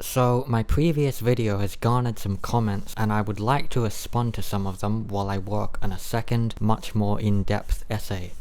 So my previous video has garnered some comments and I would like to respond to some of them while I work on a second, much more in-depth essay.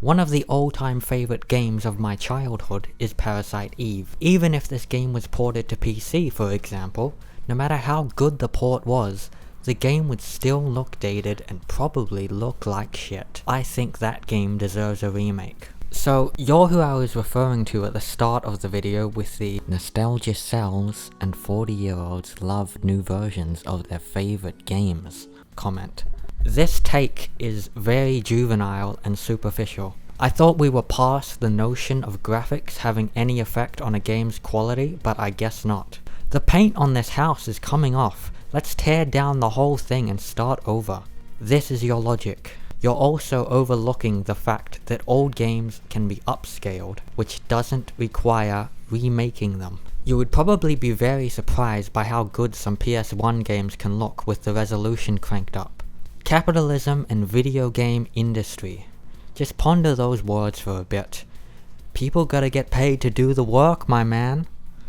One of the all-time favorite games of my childhood is Parasite Eve. Even if this game was ported to PC, for example, no matter how good the port was, the game would still look dated and probably look like shit. I think that game deserves a remake. So, you're who I was referring to at the start of the video with the nostalgia sells and 40-year-olds love new versions of their favorite games comment. This take is very juvenile and superficial. I thought we were past the notion of graphics having any effect on a game's quality, but I guess not. The paint on this house is coming off. Let's tear down the whole thing and start over. This is your logic. You're also overlooking the fact that old games can be upscaled, which doesn't require remaking them. You would probably be very surprised by how good some PS1 games can look with the resolution cranked up. Capitalism and video game industry. Just ponder those words for a bit. People gotta get paid to do the work, my man.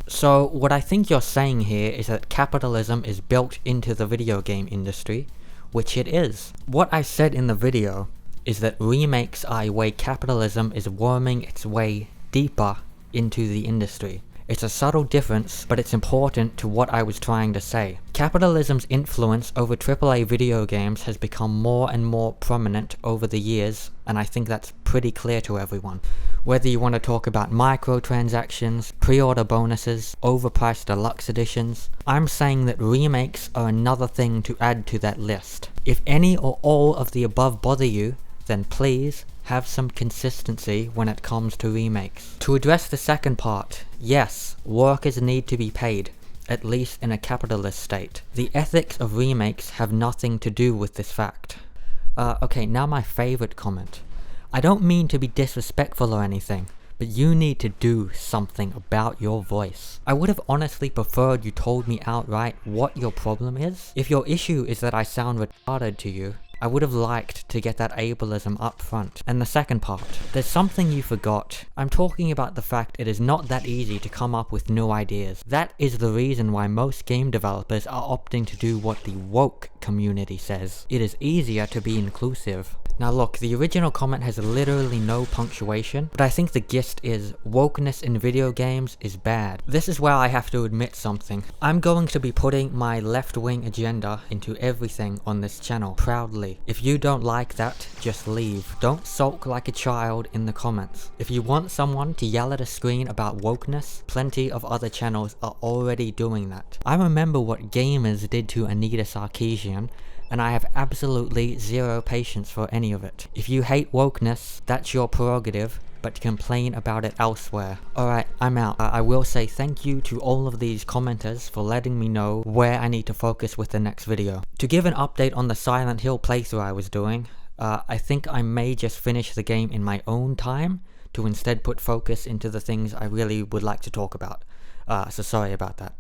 So what I think you're saying here is that capitalism is built into the video game industry, which it is. What I said in the video is that remakes are a way capitalism is worming its way deeper into the industry. It's a subtle difference, but it's important to what I was trying to say. Capitalism's influence over AAA video games has become more and more prominent over the years, and I think that's pretty clear to everyone. Whether you want to talk about microtransactions, pre-order bonuses, overpriced deluxe editions, I'm saying that remakes are another thing to add to that list. If any or all of the above bother you, then please have some consistency when it comes to remakes. To address the second part, yes, workers need to be paid, at least in a capitalist state. The ethics of remakes have nothing to do with this fact. Okay, now my favorite comment. I don't mean to be disrespectful or anything, but you need to do something about your voice. I would have honestly preferred you told me outright what your problem is. If your issue is that I sound retarded to you, I would have liked to get that ableism up front. And the second part, there's something you forgot. I'm talking about the fact it is not that easy to come up with new ideas. That is the reason why most game developers are opting to do what the woke community says. It is easier to be inclusive. Now look, the original comment has literally no punctuation, but I think the gist is wokeness in video games is bad. This is where I have to admit something. I'm going to be putting my left-wing agenda into everything on this channel, proudly. If you don't like that, just leave. Don't sulk like a child in the comments. If you want someone to yell at a screen about wokeness, plenty of other channels are already doing that. I remember what gamers did to Anita Sarkeesian, and I have absolutely zero patience for any of it. If you hate wokeness, that's your prerogative, but complain about it elsewhere. Alright, I'm out. I will say thank you to all of these commenters for letting me know where I need to focus with the next video. To give an update on the Silent Hill playthrough I was doing, I think I may just finish the game in my own time, to instead put focus into the things I really would like to talk about. So sorry about that.